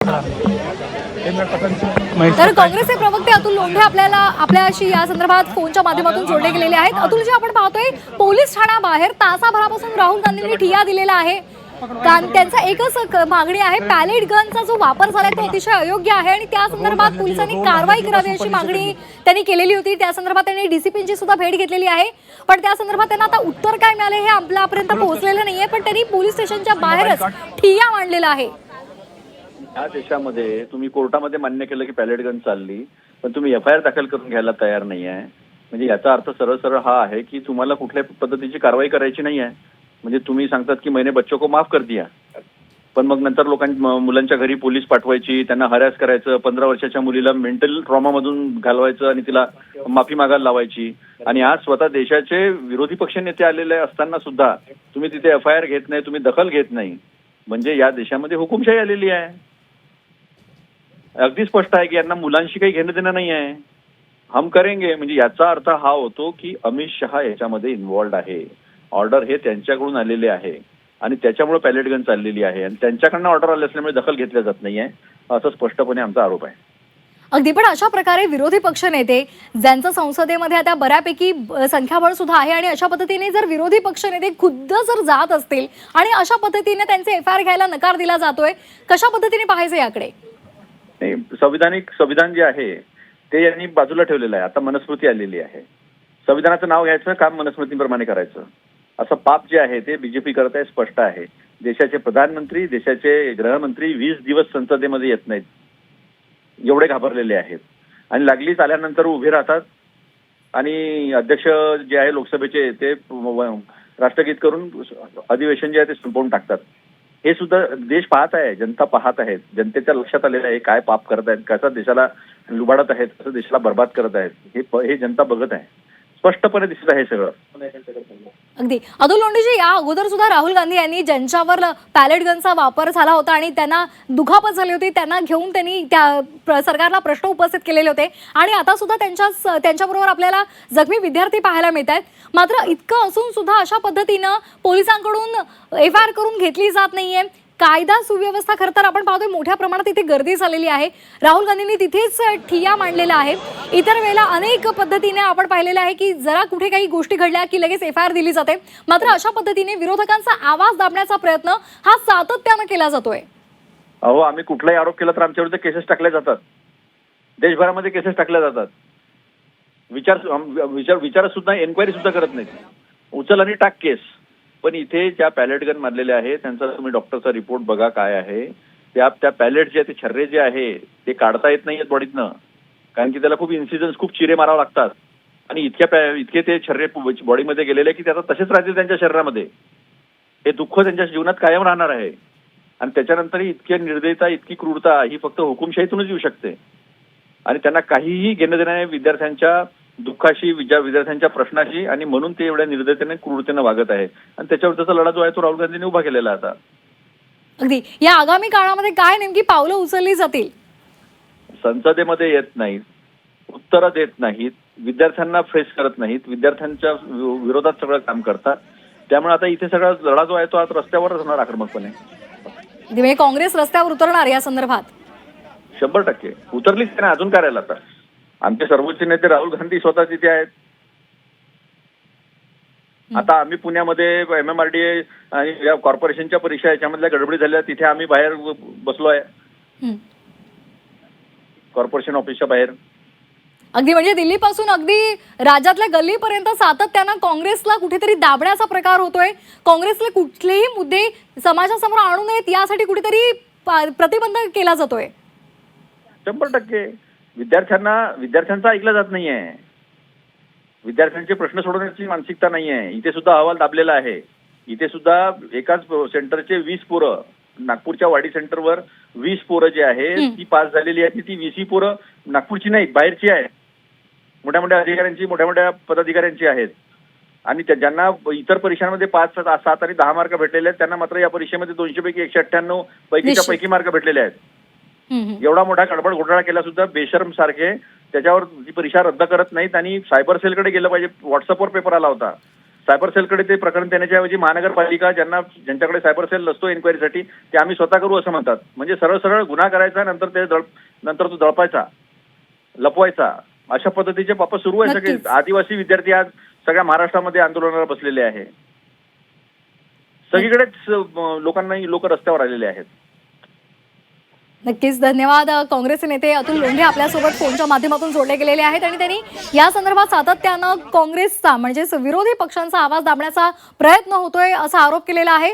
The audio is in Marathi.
तर काँग्रेसचे प्रवक्ते अतुल लोंढे आपल्याशी या संदर्भात फोनच्या माध्यमातून जोडले गेलेले आहेत. अतुलजी, आपण पाहतोय पोलीस ठाण्याबाहेर तासाभरापासून राहुल गांधींनी ठिय्या दिलेला आहे. त्यांचा एकच मागणी आहे, पॅलेट गनचा जो वापर झालाय तो अतिशय अयोग्य आहे आणि त्या संदर्भात पोलिसांनी कारवाई करावी अशी मागणी त्यांनी केलेली होती. त्या संदर्भात त्यांनी डीसीपींची सुद्धा भेट घेतलेली आहे. पण त्या संदर्भात त्यांना आता उत्तर काय मिळाले हे आपल्यापर्यंत पोहोचलेलं नाहीये. पण त्यांनी पोलीस स्टेशनच्या बाहेरच ठिय्या मांडलेला आहे. या देशामध्ये तुम्ही कोर्टामध्ये मान्य केलं की पॅलेट गन चालली, पण तुम्ही एफआयआर दाखल करून घ्यायला तयार नाही आहे. म्हणजे याचा अर्थ सरळ सरळ हा आहे की तुम्हाला कुठल्याही पद्धतीची कारवाई करायची नाही आहे. म्हणजे तुम्ही सांगतात की मैंने बच्चों को माफ कर दिया, पण मग नंतर मुलांच्या घरी पोलीस पाठवायची, त्यांना हरॅस करायचं, 15 वर्षाच्या मुलीला मेंटल ट्रॉमामधून घालवायचं आणि तिला माफी मागायला लावायची. आणि आज स्वतः देशाचे विरोधी पक्ष नेते आलेले असताना सुद्धा तुम्ही तिथे एफआयआर घेत नाही, तुम्ही दखल घेत नाही. म्हणजे या देशामध्ये हुकुमशाही आलेली आहे. अगदी स्पष्ट आहे की यांना मुलांशी काही घेणं देणं नाही आहे. हम करेंगे म्हणजे याचा अर्थ हा होतो की अमित शहा याच्यामध्ये इन्व्हॉल्ड आहे. ऑर्डर हे त्यांच्याकडून आलेले आहे आणि त्याच्यामुळे पॅलेट गन चाललेली आहे आणि त्यांच्याकडनं ऑर्डर आले असल्यामुळे दखल घेतल्या जात नाहीये, असं स्पष्टपणे आमचा आरोप आहे. अगदी, पण अशा प्रकारे विरोधी पक्ष नेते ज्यांचं संसदेमध्ये आता बऱ्यापैकी संख्याबळ सुद्धा आहे आणि अशा पद्धतीने जर विरोधी पक्ष नेते खुद्द जर जात असतील आणि अशा पद्धतीने त्यांचे एफआयआर घ्यायला नकार दिला जातोय, कशा पद्धतीने पाहायचं याकडे? नाही, संविधान जे आहे ते यांनी बाजूला ठेवलेलं आहे. आता मनुस्मृती आलेली आहे. संविधानाचं नाव घ्यायचं, काम मनुस्मृतीप्रमाणे करायचं, असं पाप जे आहे ते बीजेपी करत आहे. स्पष्ट आहे. देशाचे प्रधानमंत्री, देशाचे गृहमंत्री 20 दिवस संसदेमध्ये येत नाहीत, एवढे घाबरलेले आहेत आणि लागलीच आल्यानंतर उभे राहतात आणि अध्यक्ष जे आहे लोकसभेचे ते राष्ट्रगीत करून अधिवेशन जे आहे ते संपवून टाकतात. हे सुद्धा देश पाहत आहे, जनता पाहत आहेत. जनतेच्या लक्षात आलेलं आहे काय पाप करत आहेत, कसा देशाला लुबाडत आहेत, कसं देशाला बर्बाद करत आहेत, हे जनता बघत आहे. स्पष्टपणे दिसत आहे सगळं. अगदी. अतुल लोंढेजी, या अगोदर सुद्धा राहुल गांधी यांनी ज्यांच्यावर पॅलेट गनचा वापर झाला होता आणि त्यांना दुखापत झाली होती त्यांना घेऊन त्यांनी त्या सरकारला प्रश्न उपस्थित केलेले होते आणि आता सुद्धा त्यांच्याबरोबर आपल्याला जखमी विद्यार्थी पाहायला मिळत आहेत. मात्र इतकं असून सुद्धा अशा पद्धतीनं पोलिसांकडून एफआयआर करून घेतली जात नाहीये. कायदा सुव्यवस्था खरं तर आपण पाहतोय मोठ्या प्रमाणात इथे गर्दी झालेली आहे. राहुल गांधींनी तिथेच ठिय्या मांडलेला आहे. इतर वेळेला अनेक पद्धतीने आपण पाहिलेलं आहे की जरा कुठे काही गोष्टी घडल्या की लगेच एफआयआर दिली जाते. मात्र अशा पद्धतीने विरोधकांचा आवाज दाबण्याचा प्रयत्न हा सातत्यानं केला जातोय. अहो, आम्ही कुठलाही आरोप केला तर आमच्यावर केसेस टाकल्या जातात. देशभरामध्ये केसेस टाकल्या जातात. विचार सुद्धा, एन्क्वायरी सुद्धा करत नाहीत. उचल आणि टाक केस. पण इथे ज्या पॅलेट गन मारलेले आहे त्यांचा तुम्ही डॉक्टरचा रिपोर्ट बघा काय आहे. त्या पॅलेट जे ते छर्रे जे आहे ते काढता येत नाहीयेत बॉडीतनं, कारण की त्याला खूप इन्सिजन्स, खूप चिरे मारावे लागतात आणि इतके ते छर्रे बॉडीमध्ये गेलेले की त्याचा तसेच राहतील त्यांच्या शरीरामध्ये. हे दुःख त्यांच्या जीवनात कायम राहणार आहे आणि त्याच्यानंतर इतकी निर्दयता, इतकी क्रूरता ही फक्त हुकुमशाहीतूनच येऊ शकते आणि त्यांना काहीही घेणं देणं नाही विद्यार्थ्यांच्या दुःखाशी, विद्यार्थ्यांच्या प्रश्नाशी, आणि म्हणून ते एवढ्या निर्दयतेने, क्रूरतेने वागत आहे आणि त्याच्यावरचा लढा जो आहे तो राहुल गांधींनी उभा केलेला आता. अगदी. या आगामी काळामध्ये काय नेमकी पावलं उचलली जातील? संसदेमध्ये येत नाहीत, उत्तरं देत नाहीत, विद्यार्थ्यांना फेस करत नाहीत, विद्यार्थ्यांच्या विरोधात सगळं काम करतात. त्यामुळे आता इथे सगळा लढा जो आहे तो आता रस्त्यावरच होणार आक्रमकपणे. म्हणजे काँग्रेस रस्त्यावर उतरणार या संदर्भात? 100% उतरलीच नाही. अजून काय राहिलं आता? आमचे सर्वोच्च नेते राहुल गांधी स्वतः तिथे आहेत. आता आम्ही पुण्यामध्ये MMRDA आणि या कॉर्पोरेशनच्या परीक्षा याच्यामधल्या गडबडी झाल्या, तिथे आम्ही बाहेर बसलो आहे, कॉर्पोरेशन ऑफिसच्या बाहेर. अगदी, म्हणजे दिल्लीपासून अगदी राज्यातल्या गल्लीपर्यंत सातत्यानं काँग्रेसला कुठेतरी दाबण्याचा प्रकार होतोय. काँग्रेसला कुठलेही मुद्दे समाजासमोर आणू नयेत यासाठी कुठेतरी प्रतिबंध केला जातोय. 100% विद्यार्थ्यांचा ऐकलं जात नाहीये. विद्यार्थ्यांचे प्रश्न सोडवण्याची मानसिकता नाहीये. इथे सुद्धा अहवाल दाबलेला आहे. इथे सुद्धा एकाच सेंटरचे 20 पोरं, नागपूरच्या वाडी सेंटरवर 20 पोरं जे आहे ती पास झालेली आहेत. ती 20 पोरं नागपूरची नाहीत, बाहेरची आहेत. मोठ्या मोठ्या अधिकाऱ्यांची, मोठ्या मोठ्या पदाधिकाऱ्यांची आहेत आणि ज्यांना इतर परीक्षांमध्ये 5, 7 आणि 10 मार्क भेटलेले आहेत त्यांना मात्र या परीक्षेमध्ये 200 पैकी 198 पैकी मार्क भेटलेले आहेत. एवढा मोठा गडबड घोटाळा केला सुद्धा बेशरम सारखे त्याच्यावर ती परीक्षा रद्द करत नाहीत आणि सायबर सेलकडे गेलं पाहिजे. व्हॉट्सअपवर पेपर आला होता. सायबर सेलकडे ते प्रकरण देण्याच्या ऐवजी महानगरपालिका ज्यांच्याकडे सायबर सेल नसतो एन्क्वायरीसाठी ते आम्ही स्वतः करू असं म्हणतात. म्हणजे सरळ सरळ गुन्हा करायचा, नंतर तो दडपायचा, लपवायचा, अशा पद्धतीचे पाप सुरू आहे. सगळे नक्कीच. आदिवासी विद्यार्थी आज सगळ्या महाराष्ट्रामध्ये आंदोलनाला बसलेले आहे. सगळीकडेच लोक रस्त्यावर आलेले आहेत. नक्कीच धन्यवाद. काँग्रेसचे नेते अतुल लोंढे आपल्यासोबत फोनच्या माध्यमातून जोडले गेलेले आहेत आणि त्यांनी या संदर्भात सातत्यानं काँग्रेसचा म्हणजेच विरोधी पक्षांचा आवाज दाबण्याचा प्रयत्न होतोय असा आरोप केलेला आहे.